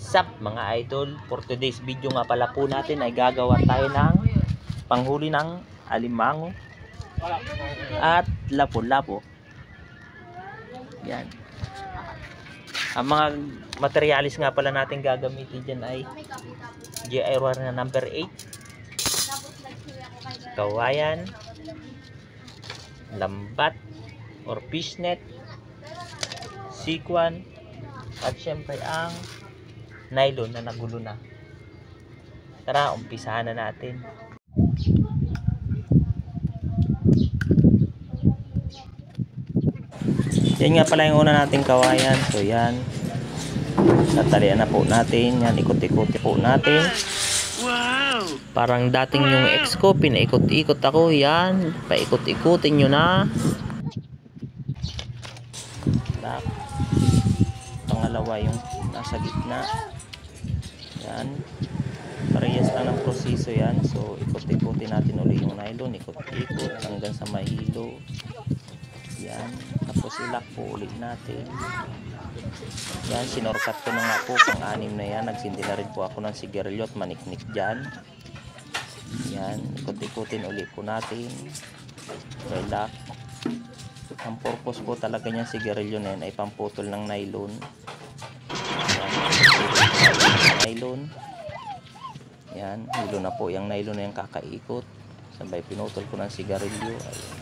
Sup mga idol, for today's video nga pala po natin ay gagawa tayo ng panghuli ng alimango at lapo-lapo. Yan. Ang mga materialis nga pala natin gagamitin dyan ay GI wire na number 8, kawayan, lambat or fishnet, sikwan, at syempre ang nylon na nagulo na. Tara, umpisahan na natin. Yan nga pala yung una nating kawayan. So yan, tatalian na po natin. Yan, ikot-ikot po natin. Wow! Parang dating yung ex ko, pinaikot-ikot ako. Yan, paikot-ikutin nyo na. Pangalawa yung nasa gitna. Yan, parehas lang ng proseso yan. So ikot-ikutin natin ulit yung nylon, ikot-ikot hanggang sa mahilo. Yan, tapos ilak po ulit natin. Yan, sinorkat ko na nga po pang-anim na yan. Nagsindi na rin po ako ng sigarilyo at maniknik dyan. Yan, ikot-ikutin ulit po natin. Relax. Ang purpose po talaga niyan sigarilyo na yan ay pamputol ng nylon. Nylon. Yan, hilo na po yung nylon na yung kakaikot. Sabay pinutol ko ng sigarilyo. Ayan.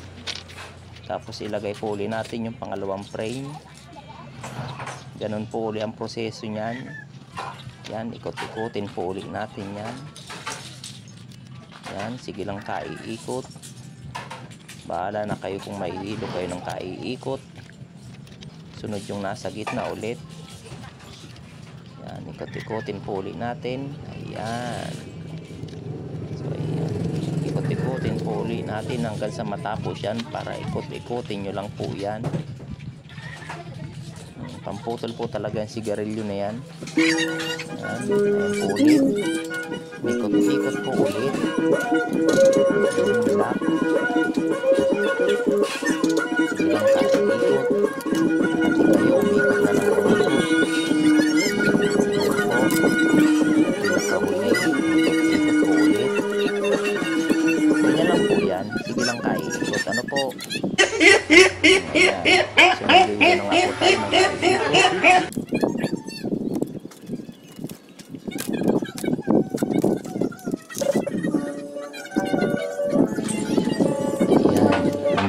Tapos ilagay po uli natin yung pangalawang frame. Ganun po uli ang proseso niyan. Yan, ikot-ikutin po uli natin yan. Yan, sige lang kaiikot. Bahala na kayo kung mahihilo kayo ng kaiikot. Sunod yung nasa gitna ulit. Yan, ikot-ikutin po uli natin. Ayan. So ayan, ikot-ikutin po uli natin hanggang sa matapos yan. Para ikot-ikutin nyo lang po yan. Pamputol po talaga yung sigarilyo na yan. Yan, ayan po ulit. Ikot-ikot po ulit. Lock. Sige lang kaiikot. Pati kayo umikot na lang po. Pinakahuli. Ikot po ulit. Ganyan lang po yan. Sige lang kaiikot. Ano po? Ayan. Sunod na nga po tayo ng kaiikot.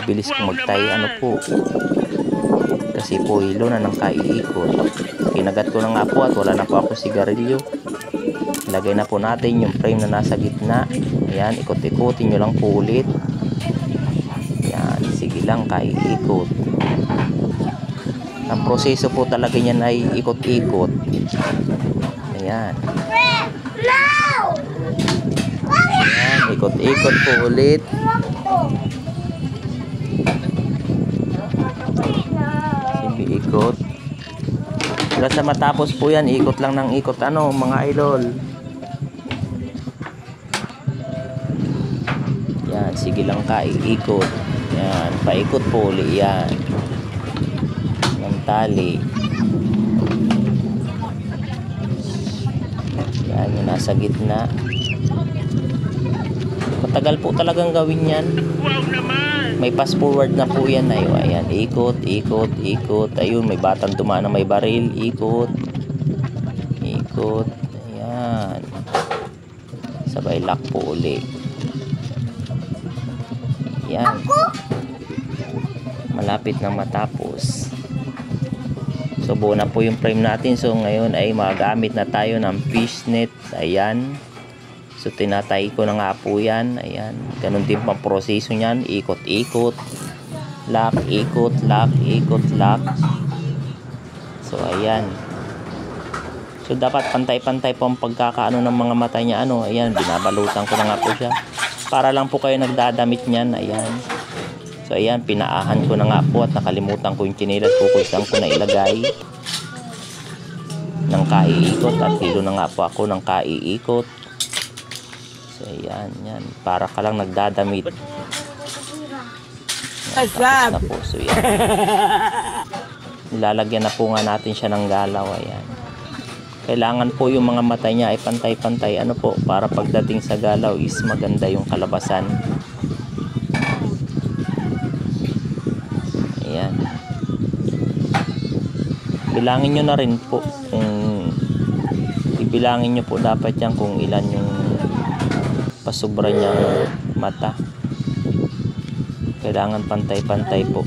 Bilis kong magtay, ano po, kasi po hilo na ng kaiikot. Kinagat ko na nga po at wala na po ako sigarilyo. Ilagay na po natin yung frame na nasa gitna. Ayan, ikot-ikutin nyo lang po ulit. Ayan, sige lang kaiikot. Ang proseso po talaga niyan ay ikot-ikot. Ayan. Ayan, ikot-ikot po ulit. Ikot. Hanggang sa matapos po yan, ikot lang ng ikot. Ano mga idol? Yan, sige lang kaiikot. Yan, paikot po ulit yan. Ng tali. Yan, yung nasa gitna. Matagal po talagang gawin yan. Wow naman! May pass forward na po yan. Ayan, ikot, ikot, ikot. Ayun, may batang dumaan na may baril. Ikot. Ikot. Ayan. Sabay lock po uli. Ayan. Malapit na matapos. So, buo na po yung frame natin. So, ngayon ay magamit na tayo ng fishnet. Ayan. So tinatay ko na nga po yan. Ayan. Ganun din pang proseso niyan. Ikot-ikot. Lock, ikot, lock, ikot, lock. So ayan. So dapat pantay-pantay po ang pagkakaano ng mga mata niya. Ano, ayan. Binabalutan ko na nga po siya. Para lang po kayo nagdadamit niyan. Ayan. So ayan. Pinaahan ko na nga po at nakalimutan ko yung chinilas ko kung saan ko na ilagay. Ng kaiikot. At hilo na nga po ako ng kaiikot. So ayan, yan. Para ka lang nagdadamit. Na po. So yan. Ilalagyan na po nga natin siya ng galaw. Ayan. Kailangan po yung mga mata niya ay pantay-pantay, ano po, para pagdating sa galaw is maganda yung kalabasan. Ayan. Bilangin nyo na rin po kung ibilangin nyo po dapat yan kung ilan yung pasubra niyang mata. Kailangan pantay-pantay po.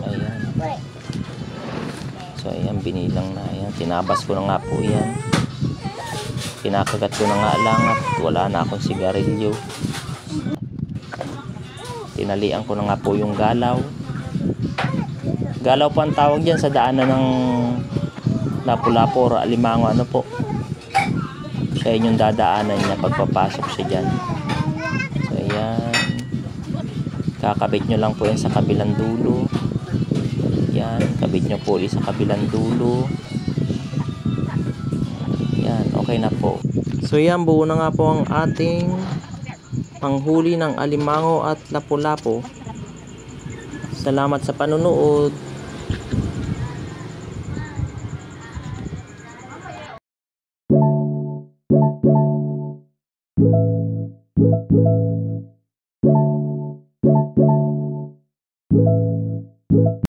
Ayan. So ayan, binilang na. Ayan, tinabas ko na nga po yan. Kinakagat ko na nga lang at wala na akong sigarilyo. Tinalian ko na nga po yung galaw. Galaw po ang tawag dyan sa daanan ng Lapu-Lapu or Alimango, ano po. Siya yun yung dadaanan niya pagpapasok siya dyan. So ayan. Kakabit nyo lang po yan sa kabilang dulo. Yan, kabit nyo po ulit sa kabilang dulo. Yan, okay na po. So yan, buo na nga po ang ating panghuli ng alimango at lapu-lapu. Salamat sa panunood.